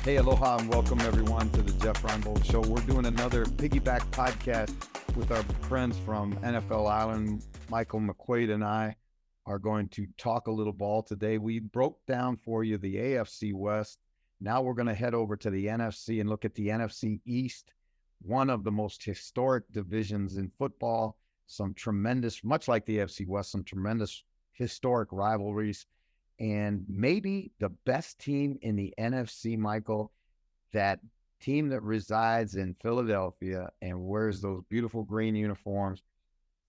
Hey, aloha, and welcome everyone to the Jeff Reinbold Show. We're doing another piggyback podcast with our friends from NFL Island. Michael McQuaid and I are going to talk a little ball today. We broke down for you the AFC West. Now we're going to head over to the NFC and look at the NFC East, one of the most historic divisions in football. Some tremendous, much like the AFC West, some tremendous historic rivalries. And maybe the best team in the NFC, Michael, that team that resides in Philadelphia and wears those beautiful green uniforms.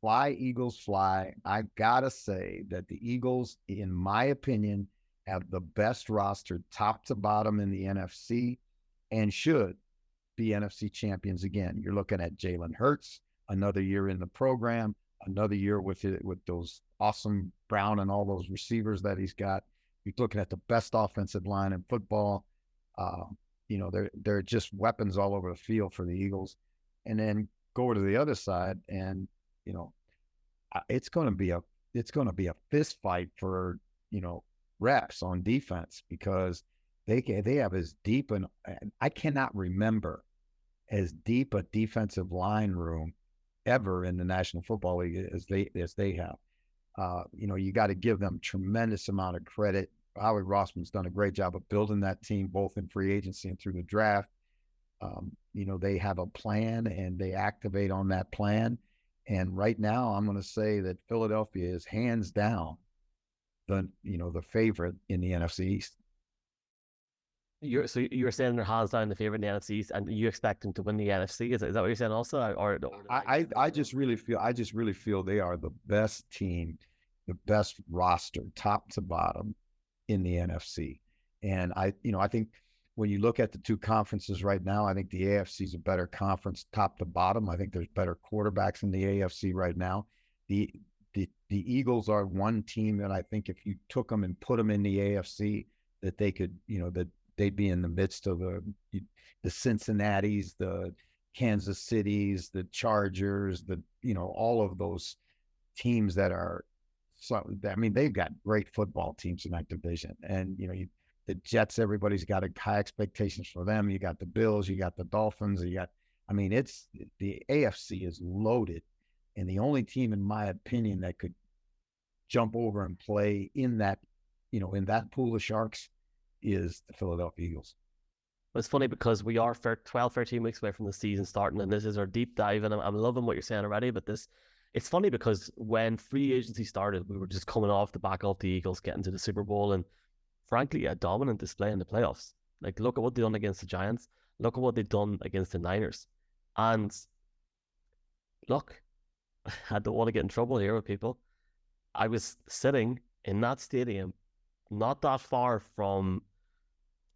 Fly, Eagles, fly. I got to say that the Eagles, in my opinion, have the best roster top to bottom in the NFC and should be NFC champions again. You're looking at Jalen Hurts, another year in the program, another year with those awesome Brown and all those receivers that he's got. You're looking at the best offensive line in football. They're just weapons all over the field for the Eagles. And then go over to the other side, and it's going to be a fist fight for reps on defense, because they have as deep, and I cannot remember as deep a defensive line room ever in the National Football League as they have. You got to give them tremendous amount of credit. Howie Rossman's done a great job of building that team, both in free agency and through the draft. They have a plan and they activate on that plan. And right now, I'm going to say that Philadelphia is hands down the favorite in the NFC East. You're saying they're hands down the favorite in the NFC East, and you expect them to win the NFC? Is that what you're saying also? I just really feel they are the best team, the best roster, top to bottom in the NFC. And I think when you look at the two conferences right now, I think the AFC is a better conference top to bottom. I think there's better quarterbacks in the AFC right now. The Eagles are one team that I think if you took them and put them in the AFC, that they could, that they'd be in the midst of the Cincinnatis, the Kansas Cities, the Chargers, all of those teams that are. So, I mean, they've got great football teams in that division. And, the Jets, everybody's got high expectations for them. You got the Bills, you got the Dolphins, it's the AFC is loaded. And the only team, in my opinion, that could jump over and play in that, in that pool of sharks is the Philadelphia Eagles. It's funny because we are 12, 13 weeks away from the season starting, and this is our deep dive. And I'm loving what you're saying already, but it's funny because when free agency started, we were just coming off the back of the Eagles getting to the Super Bowl and, frankly, a dominant display in the playoffs. Like, look at what they've done against the Giants. Look at what they've done against the Niners. And look, I don't want to get in trouble here with people. I was sitting in that stadium not that far from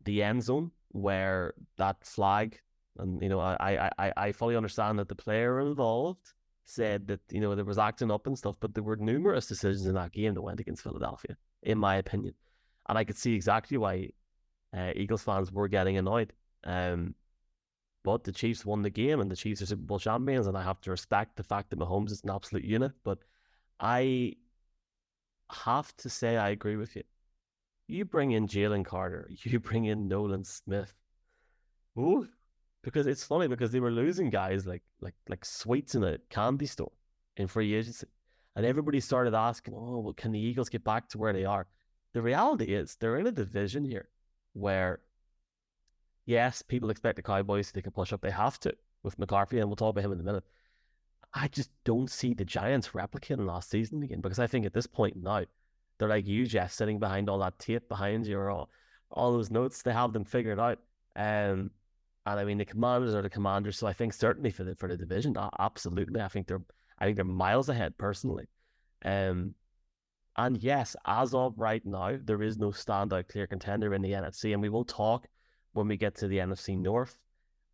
the end zone where that flag, and, I fully understand that the player involved said that, there was acting up and stuff, but there were numerous decisions in that game that went against Philadelphia, in my opinion. And I could see exactly why Eagles fans were getting annoyed. But the Chiefs won the game, and the Chiefs are Super Bowl champions, and I have to respect the fact that Mahomes is an absolute unit. But I have to say I agree with you. You bring in Jalen Carter, you bring in Nolan Smith. Ooh. Because it's funny, because they were losing guys like sweets in a candy store in free agency. And everybody started asking, can the Eagles get back to where they are? The reality is they're in a division here where, yes, people expect the Cowboys they can push up. They have to with McCarthy, and we'll talk about him in a minute. I just don't see the Giants replicating last season again, because I think at this point now, they're like you, Jeff, sitting behind all that tape behind you, or all those notes. They have them figured out. And I mean, the Commanders are the Commanders, so I think certainly for the division, absolutely, I think they're miles ahead personally. And yes, as of right now, there is no standout clear contender in the NFC, and we will talk when we get to the NFC North.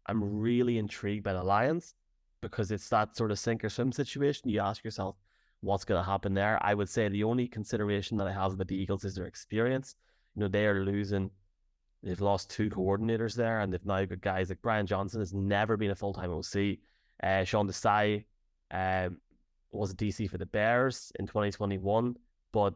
I'm really intrigued by the Lions because it's that sort of sink or swim situation. You ask yourself, what's going to happen there? I would say the only consideration that I have with the Eagles is their experience. They are losing. They've lost two coordinators there, and they've now got guys like Brian Johnson has never been a full-time OC. Sean Desai was a DC for the Bears in 2021, but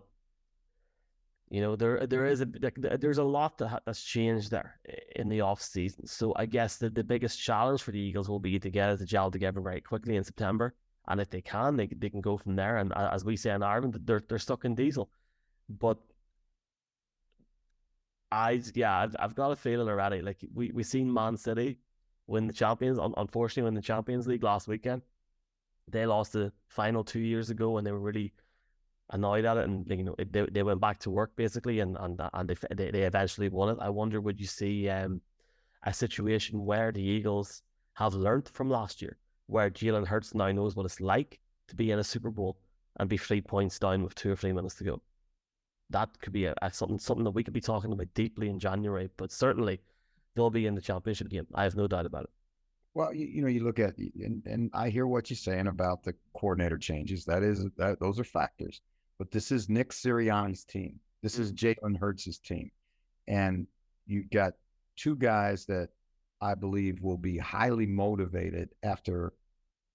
There's a lot that's changed there in the off season. So I guess the biggest challenge for the Eagles will be to get the gel together very quickly in September. And if they can, they can go from there. And as we say in Ireland, they're stuck in diesel. But I've got a feeling already. Like we seen Man City win the champions. Unfortunately, win the Champions League last weekend. They lost the final 2 years ago, and they were really annoyed at it, and they went back to work basically, and they eventually won it. I wonder, would you see a situation where the Eagles have learned from last year, where Jalen Hurts now knows what it's like to be in a Super Bowl and be 3 points down with 2 or 3 minutes to go? That could be something that we could be talking about deeply in January, but certainly they'll be in the championship game. I have no doubt about it. Well, you look at, and I hear what you're saying about the coordinator changes. Those are factors. But this is Nick Sirianni's team. This is Jalen Hurts' team. And you've got two guys that I believe will be highly motivated after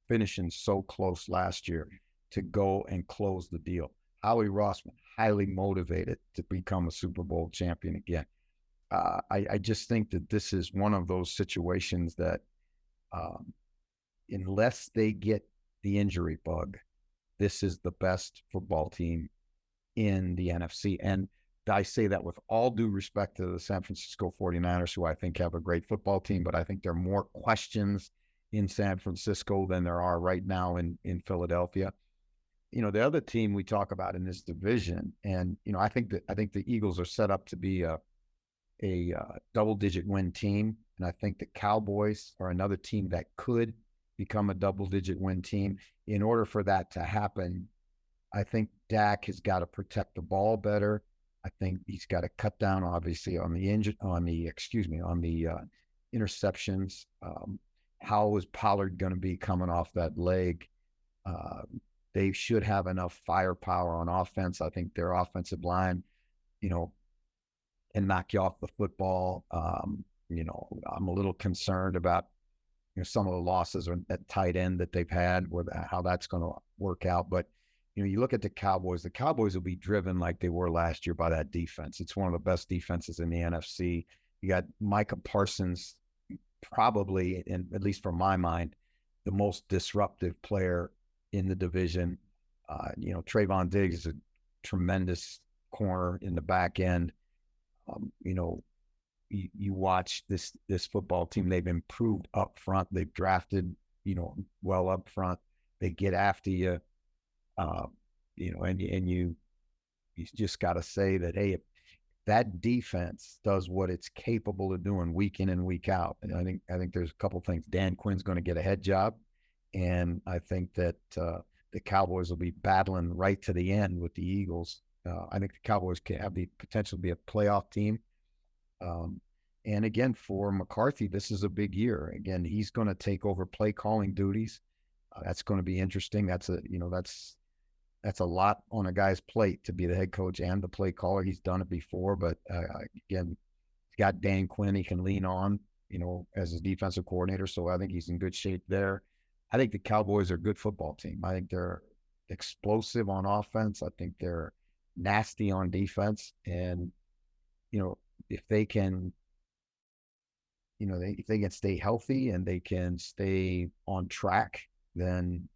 finishing so close last year to go and close the deal. Howie Roseman, highly motivated to become a Super Bowl champion again. I just think that this is one of those situations that unless they get the injury bug, this is the best football team in the NFC. And I say that with all due respect to the San Francisco 49ers, who I think have a great football team, but I think there are more questions in San Francisco than there are right now in Philadelphia. The other team we talk about in this division, and I think the Eagles are set up to be a double-digit win team, and I think the Cowboys are another team that could become a double-digit win team. In order for that to happen, I think Dak has got to protect the ball better. I think he's got to cut down, obviously, on the interceptions. How is Pollard going to be coming off that leg? They should have enough firepower on offense. I think their offensive line, can knock you off the football. I'm a little concerned about some of the losses at tight end that they've had, how that's going to work out. But you look at the Cowboys. The Cowboys will be driven like they were last year by that defense. It's one of the best defenses in the NFC. You got Micah Parsons, probably, at least from my mind, the most disruptive player in the division. Trayvon Diggs is a tremendous corner in the back end. You watch this football team. They've improved up front. They've drafted, well up front. They get after you, and you just got to say that, hey, if that defense does what it's capable of doing week in and week out, and I think there's a couple things. Dan Quinn's going to get a head job, and I think that the Cowboys will be battling right to the end with the Eagles. I think the Cowboys can have the potential to be a playoff team. And again, for McCarthy, this is a big year. Again, he's going to take over play calling duties. That's going to be interesting. That's a lot on a guy's plate to be the head coach and the play caller. He's done it before, but again, he's got Dan Quinn he can lean on, as his defensive coordinator. So I think he's in good shape there. I think the Cowboys are a good football team. I think they're explosive on offense. I think they're nasty on defense. And, if they can, if they can stay healthy and they can stay on track, then,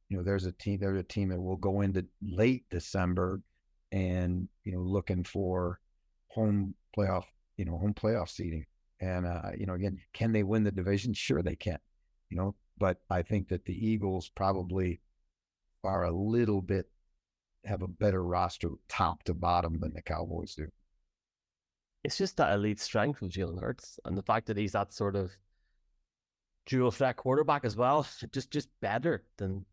there's a team that will go into late December and, looking for home playoff seeding. And, again, can they win the division? Sure they can, but I think that the Eagles probably are have a better roster top to bottom than the Cowboys do. It's just that elite strength of Jalen Hurts, and the fact that he's that sort of dual threat quarterback as well, just better than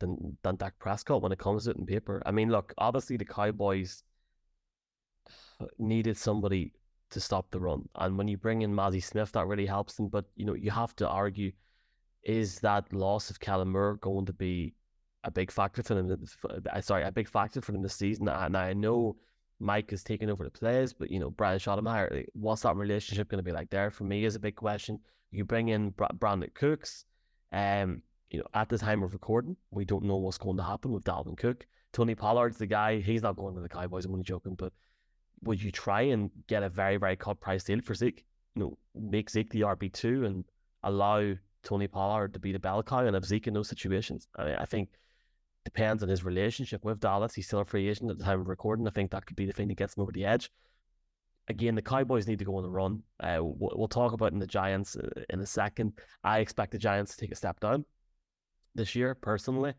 Dak Prescott when it comes to it in paper. I mean, look, obviously the Cowboys needed somebody to stop the run, and when you bring in Mazi Smith, that really helps them. But you have to argue, is that loss of Kellen Moore going to be a big factor for them? A big factor for them this season. And I know Mike is taking over the plays, but Brian Schottenheimer, what's that relationship going to be like there? For me, is a big question. You bring in Brandon Cooks, at the time of recording, we don't know what's going to happen with Dalvin Cook. Tony Pollard's the guy. He's not going to the Cowboys. I'm only joking, but would you try and get a very, very cut price deal for Zeke? Make Zeke the RB2 and allow Tony Pollard to be the bell cow and have Zeke in those situations. I think depends on his relationship with Dallas. He's still a free agent at the time of recording. I think that could be the thing that gets him over the edge. Again, the Cowboys need to go on the run. We'll talk about in the Giants in a second. I expect the Giants to take a step down this year, personally.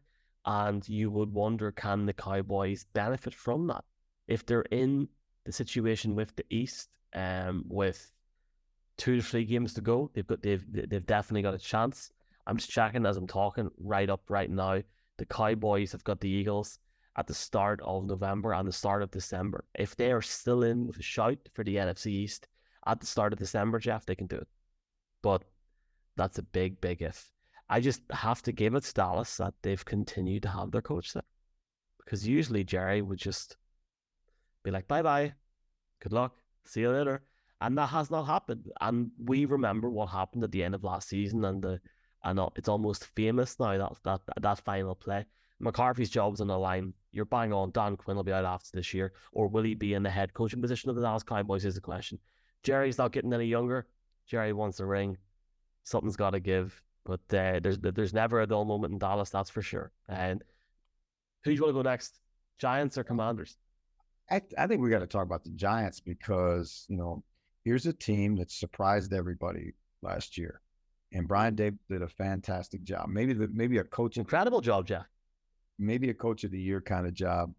And you would wonder, can the Cowboys benefit from that? If they're in the situation with the East, with 2 to 3 games to go, they've definitely got a chance. I'm just checking as I'm talking right now. The Cowboys have got the Eagles at the start of November and the start of December. If they are still in with a shout for the NFC East at the start of December, Jeff, they can do it. But that's a big, big if. I just have to give it to Dallas that they've continued to have their coach there. Because usually Jerry would just be like, bye-bye, good luck, see you later. And that has not happened. And we remember what happened at the end of last season, and it's almost famous now, that final play. McCarthy's job's on the line. You're bang on. Dan Quinn will be out after this year. Or will he be in the head coaching position of the Dallas Cowboys is the question. Jerry's not getting any younger. Jerry wants a ring. Something's got to give. But there's never a dull moment in Dallas, that's for sure. And who do you want to go next? Giants or Commanders? I think we got to talk about the Giants because, here's a team that surprised everybody last year. And Brian Daboll did a fantastic job. Maybe a coach. Incredible job, Jeff. Maybe a coach of the year kind of job.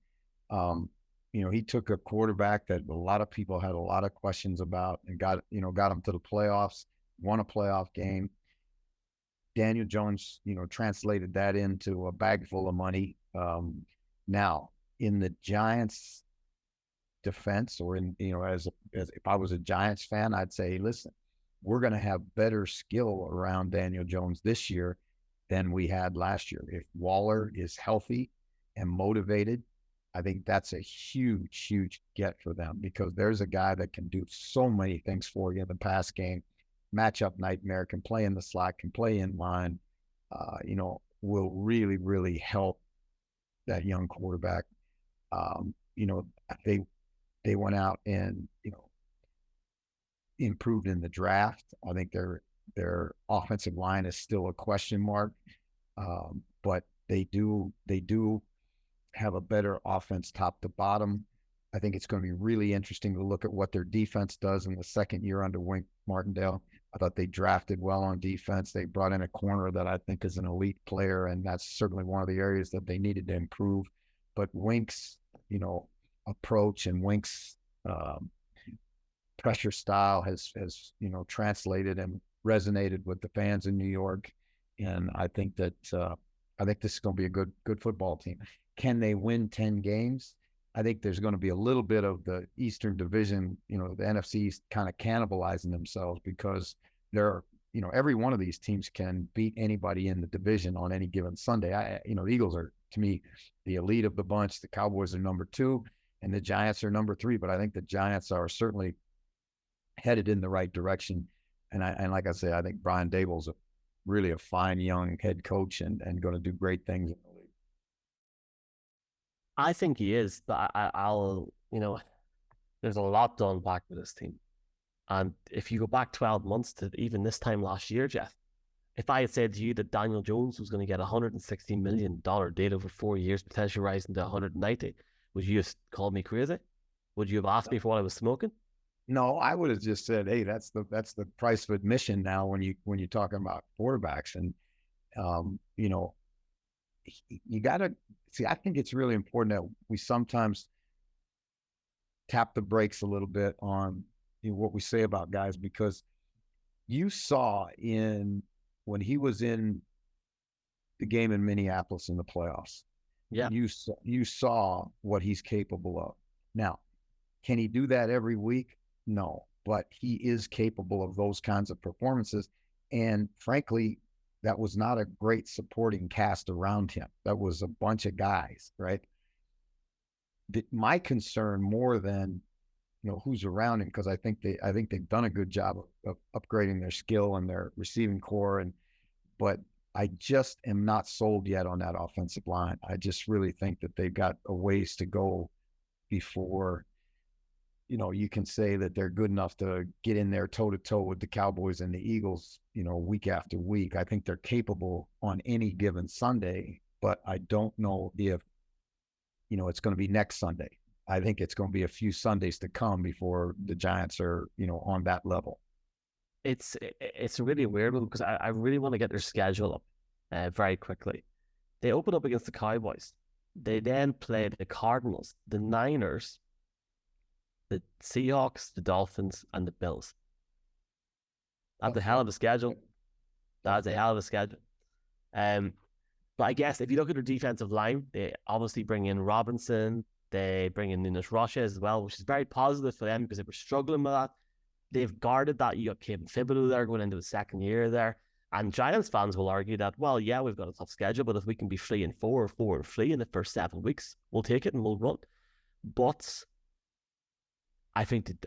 He took a quarterback that a lot of people had a lot of questions about and got him to the playoffs, won a playoff game. Daniel Jones, translated that into a bag full of money. Now, in the Giants' defense, or as if I was a Giants fan, I'd say, listen, we're going to have better skill around Daniel Jones this year than we had last year. If Waller is healthy and motivated, I think that's a huge, huge get for them because there's a guy that can do so many things for you in the pass game. Matchup nightmare, can play in the slot, can play in line, will really, really help that young quarterback. They went out and, improved in the draft. I think their offensive line is still a question mark, but they do have a better offense top to bottom. I think it's going to be really interesting to look at what their defense does in the second year under Wink Martindale. I thought they drafted well on defense. They brought in a corner that I think is an elite player, and that's certainly one of the areas that they needed to improve. But Wink's, approach and Wink's pressure style has translated and resonated with the fans in New York. And I think that this is going to be a good football team. Can they win 10 games? I think there's going to be a little bit of the Eastern Division, the NFC East kind of cannibalizing themselves because they're, every one of these teams can beat anybody in the division on any given Sunday. The Eagles are, to me, the elite of the bunch. The Cowboys are number 2 and the Giants are number 3. But I think the Giants are certainly headed in the right direction. And like I say, I think Brian Daboll's really a fine young head coach and going to do great things in the league. I think he is, but I'll there's a lot to unpack with this team. And if you go back 12 months to even this time last year, Jeff, if I had said to you that Daniel Jones was going to get a $160 million deal over 4 years, potentially rising to 190, would you have called me crazy? Would you have asked me for what I was smoking? No, I would have just said, "Hey, that's the price of admission now when you're talking about quarterbacks." And you got to see. I think it's really important that we sometimes tap the brakes a little bit on what we say about guys, because you saw when he was in the game in Minneapolis in the playoffs. Yeah, you saw what he's capable of. Now, can he do that every week? No, but he is capable of those kinds of performances. And frankly, that was not a great supporting cast around him. That was a bunch of guys, right? My concern more than who's around him, because I think they've done a good job of upgrading their skill and their receiving core, but I just am not sold yet on that offensive line. I just really think that they've got a ways to go before you can say that they're good enough to get in there toe to toe with the Cowboys and the Eagles, week after week. I think they're capable on any given Sunday, but I don't know if, it's going to be next Sunday. I think it's going to be a few Sundays to come before the Giants are, on that level. It's a really weird one because I really want to get their schedule up very quickly. They open up against the Cowboys. They then play the Cardinals, the Niners, the Seahawks, the Dolphins, and the Bills. That's a hell of a schedule. That's a hell of a schedule. But I guess if you look at their defensive line, they obviously bring in Robinson. They bring in Nunes Rocha as well, which is very positive for them because they were struggling with that. They've guarded that. You got Kevin Thibodeau there going into the second year there. And Giants fans will argue that, well, yeah, we've got a tough schedule, but if we can be 3-4 or 4-3 in the first 7 weeks, we'll take it and we'll run. But I think that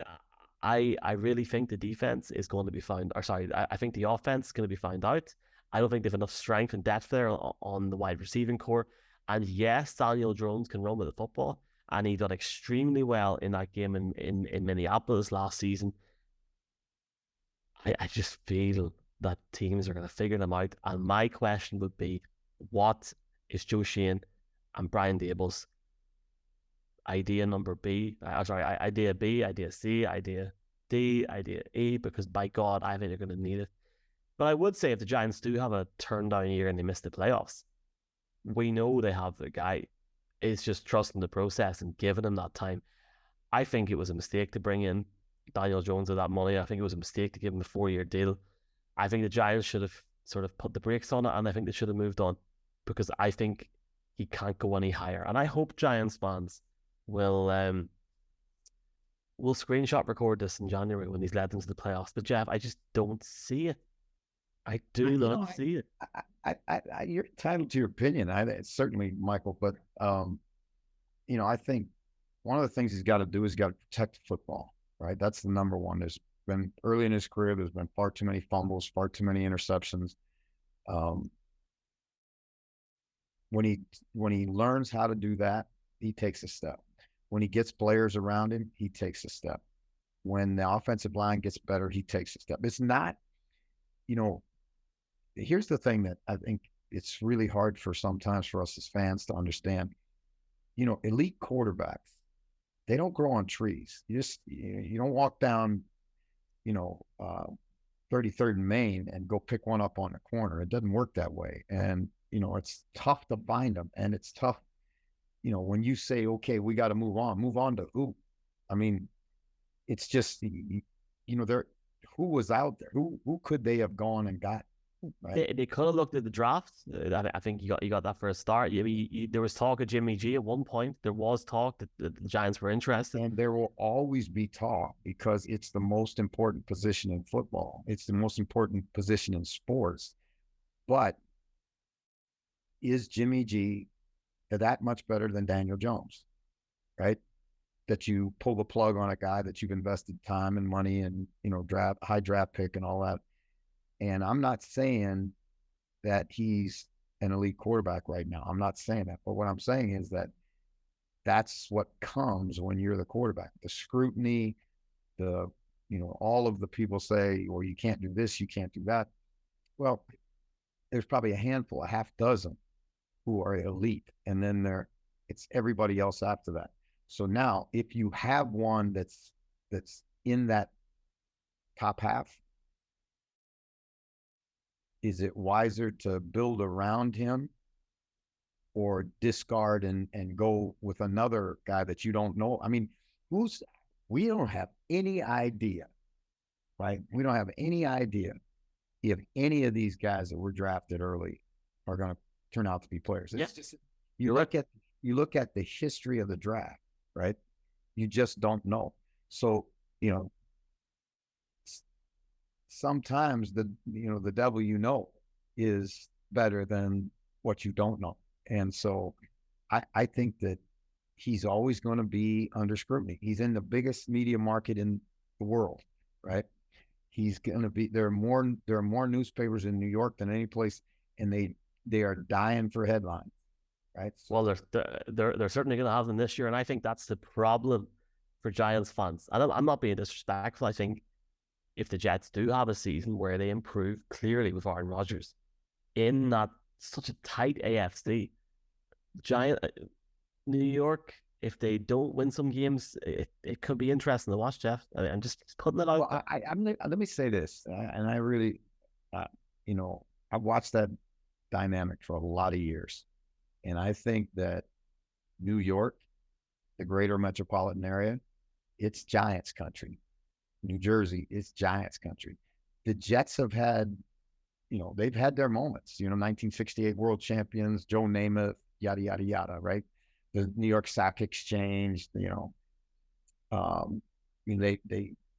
I really think the defense is going to be found. Or sorry, I think the offense is going to be found out. I don't think they have enough strength and depth there on the wide receiving core. And yes, Daniel Jones can run with the football, and he did extremely well in that game in Minneapolis last season. I just feel that teams are going to figure them out. And my question would be, what is Joe Shane and Brian Daboll's idea number B? Idea B, idea C, idea D, idea E, because by God, I think they're going to need it. But I would say if the Giants do have a turn down year and they miss the playoffs, we know they have the guy. It's just trusting the process and giving him that time. I think it was a mistake to bring in Daniel Jones with that money. I think it was a mistake to give him the 4-year deal. I think the Giants should have sort of put the brakes on it, and I think they should have moved on because I think he can't go any higher. And I hope Giants fans will screenshot record this in January when he's led into the playoffs. But Jeff, I just don't see it. I do not see it. You're entitled to your opinion. Certainly, Michael, but I think one of the things he's got to do is got to protect football, right? That's the number one. There's been early in his career, there's been far too many fumbles, far too many interceptions. When he learns how to do that, he takes a step. When he gets players around him, he takes a step. When the offensive line gets better, he takes a step. It's not, here's the thing that I think it's really hard sometimes for us as fans to understand. Elite quarterbacks, they don't grow on trees. You don't walk down, 33rd and Main and go pick one up on the corner. It doesn't work that way. And, it's tough to find them. And it's tough, when you say, okay, we got to move on to who? I mean, it's just, who was out there? Who could they have gone and got? Right? They could have looked at the draft. I think you got that for a start. There was talk of Jimmy G at one point. There was talk that the Giants were interested. And there will always be talk because it's the most important position in football. It's the most important position in sports. But is Jimmy G that much better than Daniel Jones? Right? That you pull the plug on a guy that you've invested time and money and, high draft pick and all that. And I'm not saying that he's an elite quarterback right now. I'm not saying that. But what I'm saying is that that's what comes when you're the quarterback. The scrutiny, all of the people say, well, you can't do this, you can't do that. Well, there's probably a handful, a half dozen who are elite. And then it's everybody else after that. So now if you have one that's in that top half, is it wiser to build around him or discard and go with another guy that you don't know? I mean, we don't have any idea, right? We don't have any idea if any of these guys that were drafted early are going to turn out to be players. It's just, you look at the history of the draft, right? You just don't know. So, sometimes the devil is better than what you don't know. And so I think that he's always going to be under scrutiny. He's in the biggest media market in the world, right? He's going to be, there are more newspapers in New York than any place, and they are dying for headlines, right? So, well, they're certainly going to have them this year. And I think that's the problem for Giants fans. And I'm not being disrespectful. I think if the Jets do have a season where they improve clearly with Aaron Rodgers in that such a tight AFC, New York, if they don't win some games, it could be interesting to watch, Jeff. I'm just putting it out Well, there. let me say this, and I really, uh, you know, I've watched that dynamic for a lot of years, and I think that New York, the greater metropolitan area, it's Giants country. New Jersey, it's Giants country. The Jets have had, they've had their moments. 1968 World Champions, Joe Namath, yada yada yada, right? The New York Stock Exchange, they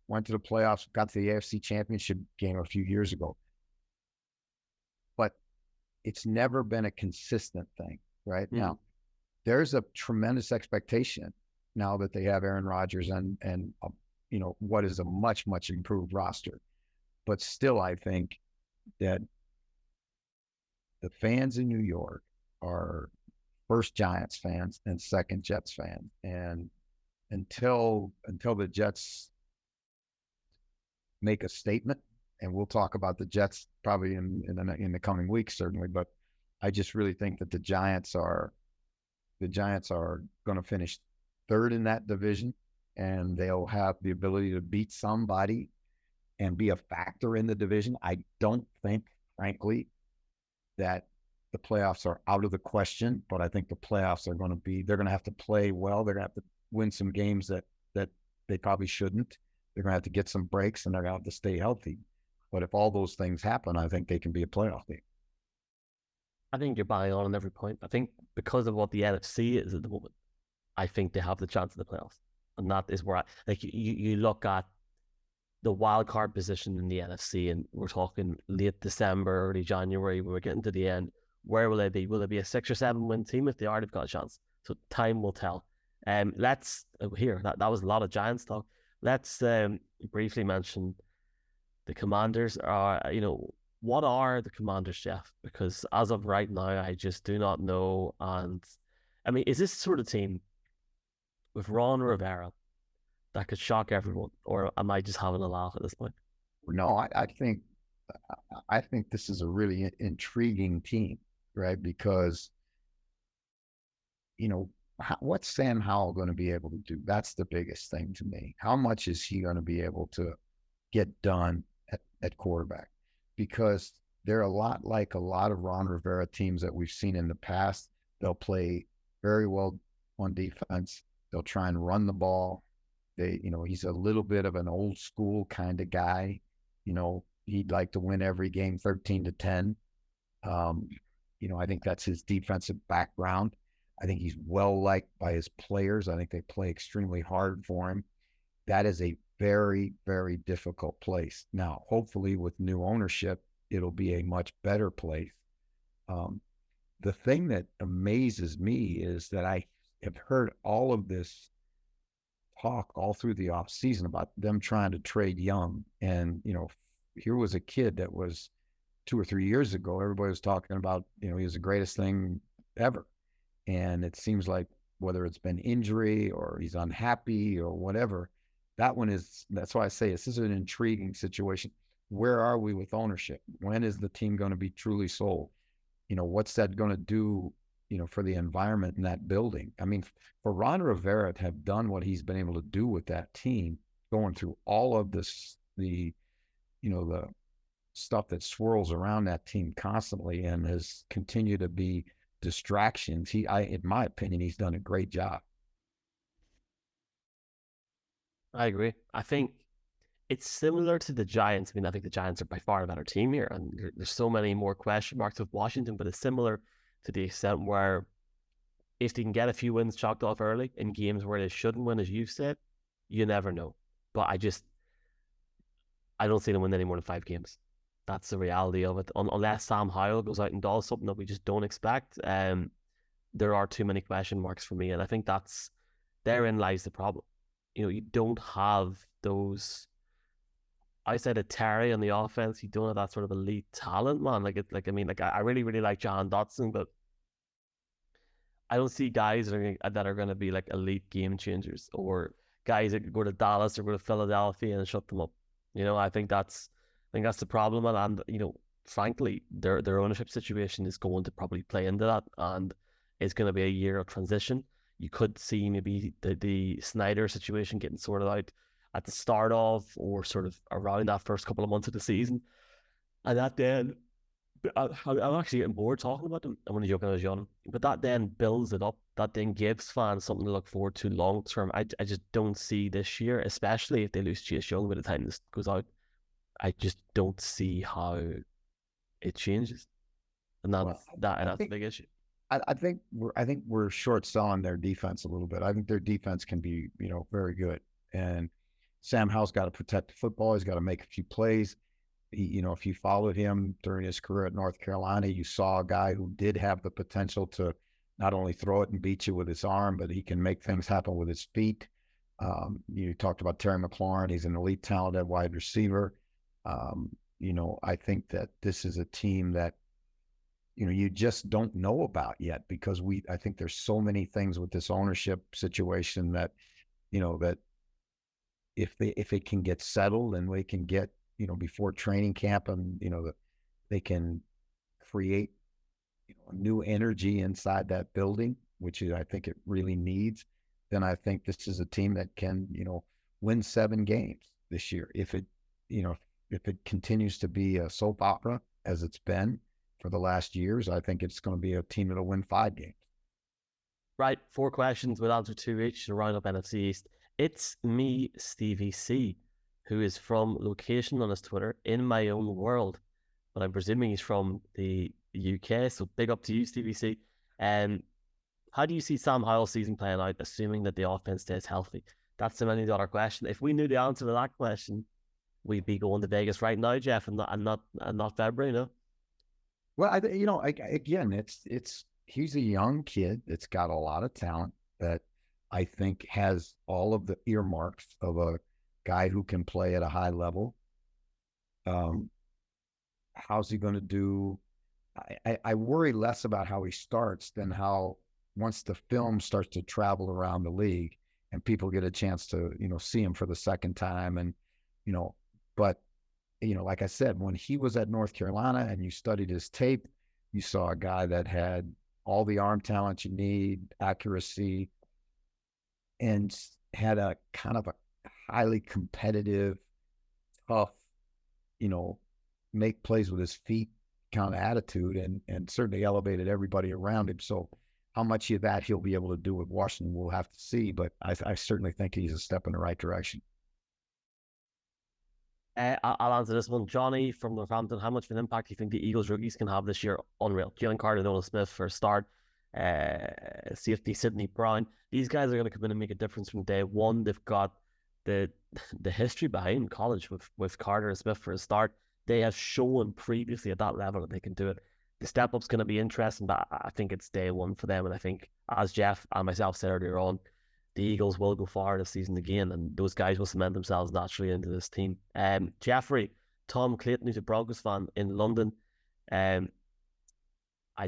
went to the playoffs, got to the AFC Championship game a few years ago, but it's never been a consistent thing, right? Mm-hmm. Now, there's a tremendous expectation now that they have Aaron Rodgers and what is a much, much improved roster. But still, I think that the fans in New York are first Giants fans and second Jets fans. And until the Jets make a statement, and we'll talk about the Jets probably in the coming weeks, certainly, but I just really think that the Giants are going to finish third in that division, and they'll have the ability to beat somebody and be a factor in the division. I don't think, frankly, that the playoffs are out of the question, but I think the playoffs they're going to have to play well. They're going to have to win some games that they probably shouldn't. They're going to have to get some breaks, and they're going to have to stay healthy. But if all those things happen, I think they can be a playoff team. I think you're bang on every point. I think because of what the NFC is at the moment, I think they have the chance of the playoffs. And that is where you look at the wild card position in the NFC, and we're talking late December, early January, we're getting to the end. Where will they be? Will it be a 6 or 7 win team? If they are, they've got a chance. So time will tell. Let's that was a lot of Giants talk. Let's briefly mention the Commanders. What are the Commanders, Jeff? Because as of right now, I just do not know. And I mean, is this sort of team with Ron Rivera that could shock everyone, or am I just having a laugh at this point? No, I think this is a really intriguing team, right? Because what's Sam Howell going to be able to do? That's the biggest thing to me. How much is he going to be able to get done at quarterback? Because they're a lot like a lot of Ron Rivera teams that we've seen in the past. They'll play very well on defense. They'll try and run the ball. He's a little bit of an old school kind of guy. He'd like to win every game 13-10. I think that's his defensive background. I think he's well liked by his players. I think they play extremely hard for him. That is a very, very difficult place. Now, hopefully with new ownership, it'll be a much better place. The thing that amazes me is that I have heard all of this talk all through the offseason about them trying to trade Young. And, here was a kid that was 2 or 3 years ago, everybody was talking about, he was the greatest thing ever. And it seems like whether it's been injury or he's unhappy or whatever, that's why I say this is an intriguing situation. Where are we with ownership? When is the team going to be truly sold? What's that going to do, for the environment in that building? I mean, for Ron Rivera to have done what he's been able to do with that team, going through all of this, the stuff that swirls around that team constantly and has continued to be distractions. In my opinion, he's done a great job. I agree. I think it's similar to the Giants. I mean, I think the Giants are by far a better team here, and there's so many more question marks with Washington, but it's similar to the extent where if they can get a few wins chalked off early in games where they shouldn't win, as you've said, you never know. But I don't see them win any more than 5 games. That's the reality of it. Unless Sam Howell goes out and does something that we just don't expect, there are too many question marks for me, and I think therein lies the problem. You don't have those. Outside of Terry on the offense, you don't have that sort of elite talent, man. I really, really like John Dotson, but I don't see guys that are going to be like elite game changers or guys that could go to Dallas or go to Philadelphia and shut them up. I think that's the problem, and frankly, their ownership situation is going to probably play into that, and it's going to be a year of transition. You could see maybe the Snyder situation getting sorted out at the start of, or sort of around that first couple of months of the season, and that then I'm actually getting bored talking about them. I'm only joking, I was young. But that then builds it up. That then gives fans something to look forward to long term. I just don't see this year, especially if they lose Chase Young by the time this goes out. I just don't see how it changes. And that's a big issue. I think we're short selling their defense a little bit. I think their defense can be, very good. And Sam Howell's got to protect the football. He's got to make a few plays. If you followed him during his career at North Carolina, you saw a guy who did have the potential to not only throw it and beat you with his arm, but he can make things happen with his feet. You talked about Terry McLaurin. He's an elite talent at wide receiver. I think that this is a team that, you just don't know about yet, because I think there's so many things with this ownership situation that, that if it can get settled and we can get, before training camp, and that they can create a new energy inside that building, which I think it really needs, then I think this is a team that can win 7 games this year. If it continues to be a soap opera as it's been for the last years, I think it's going to be a team that'll win 5 games. Right, 4 questions with answer 2 each to round up NFC East. It's me, Stevie C, who is from location on his Twitter in my own world, but I'm presuming he's from the UK, so big up to you, Stevie C. How do you see Sam Howell's season playing out, assuming that the offense stays healthy? That's the $1 million question. If we knew the answer to that question, we'd be going to Vegas right now, Jeff, and not February, no? Well, again, he's a young kid that's got a lot of talent that I think has all of the earmarks of a guy who can play at a high level. How's he going to do? I worry less about how he starts than how, once the film starts to travel around the league and people get a chance to, see him for the second time. And, but, like I said, when he was at North Carolina and you studied his tape, you saw a guy that had all the arm talent you need, accuracy, and had a kind of a highly competitive, tough, make plays with his feet kind of attitude, and certainly elevated everybody around him. So how much of that he'll be able to do with Washington, we'll have to see. But I certainly think he's a step in the right direction. I'll answer this one. Johnny from Northampton, how much of an impact do you think the Eagles rookies can have this year? Unreal. Jalen Carter, Nolan Smith for a start. CFP Sidney Brown. These guys are going to come in and make a difference from day one. They've got the history behind college with Carter and Smith for a start. They have shown previously at that level that they can do it. The step up's going to be interesting, but I think it's day one for them. And I think, as Jeff and myself said earlier on, the Eagles will go far this season again, and those guys will cement themselves naturally into this team. Jeffrey, Tom Clayton, who's a Broncos fan in London. I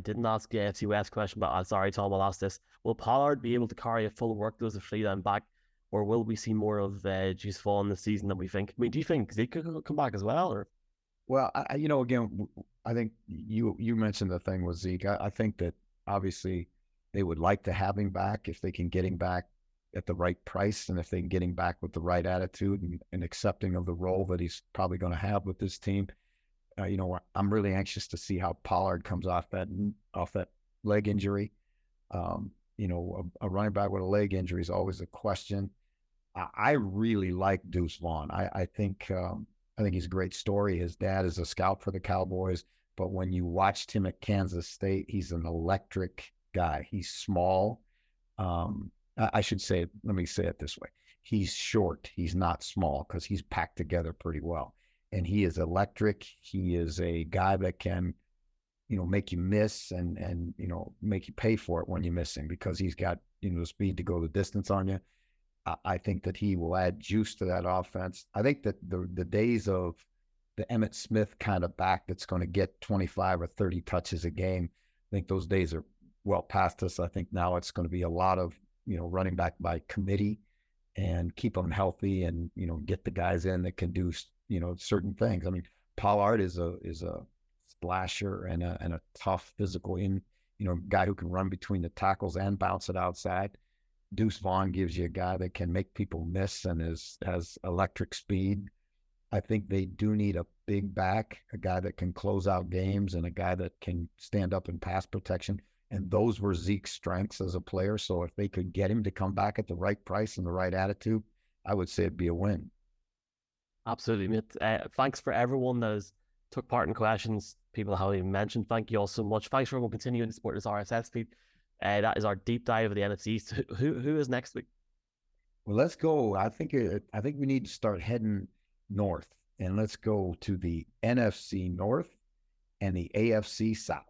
didn't ask the AFC West question, but I'm sorry, Tom, I'll ask this. Will Pollard be able to carry a full workload as a free down back, or will we see more of Juice Vaughn this season than we think? I mean, do you think Zeke could come back as well? Or? Well, again, I think you mentioned the thing with Zeke. I think that obviously they would like to have him back if they can get him back at the right price, and if they can get him back with the right attitude and accepting of the role that he's probably going to have with this team. I'm really anxious to see how Pollard comes off that leg injury. A running back with a leg injury is always a question. I really like Deuce Vaughn. I think he's a great story. His dad is a scout for the Cowboys, but when you watched him at Kansas State, he's an electric guy. He's small. I should say, let me say it this way. He's short. He's not small, because he's packed together pretty well. And he is electric. He is a guy that can, make you miss and make you pay for it when you miss him, because he's got, the speed to go the distance on you. I think that he will add juice to that offense. I think that the days of the Emmitt Smith kind of back that's going to get 25 or 30 touches a game, I think those days are well past us. I think now it's going to be a lot of, running back by committee. and keep them healthy, and get the guys in that can do certain things. I mean, Pollard is a splasher and a tough physical guy who can run between the tackles and bounce it outside. Deuce Vaughn gives you a guy that can make people miss and has electric speed. I think they do need a big back, a guy that can close out games and a guy that can stand up in pass protection. And those were Zeke's strengths as a player. So if they could get him to come back at the right price and the right attitude, I would say it'd be a win. Absolutely, mate. Thanks for everyone that has took part in questions. People have even mentioned. Thank you all so much. Thanks for everyone continuing to support this RSS feed. That is our deep dive of the NFC East. Who is next week? Well, let's go. I think we need to start heading north, and let's go to the NFC North and the AFC South.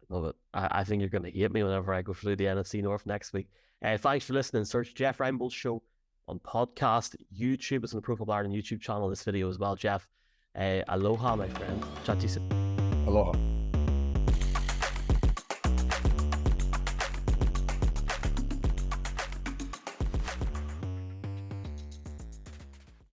Love it. I think you're going to hate me whenever I go through the NFC North next week. Thanks for listening. Search Jeff Reinbold's show on podcast, YouTube. It's on the Pro Football Ireland YouTube channel. This video as well, Jeff. Aloha, my friend. Chat to you soon. Aloha.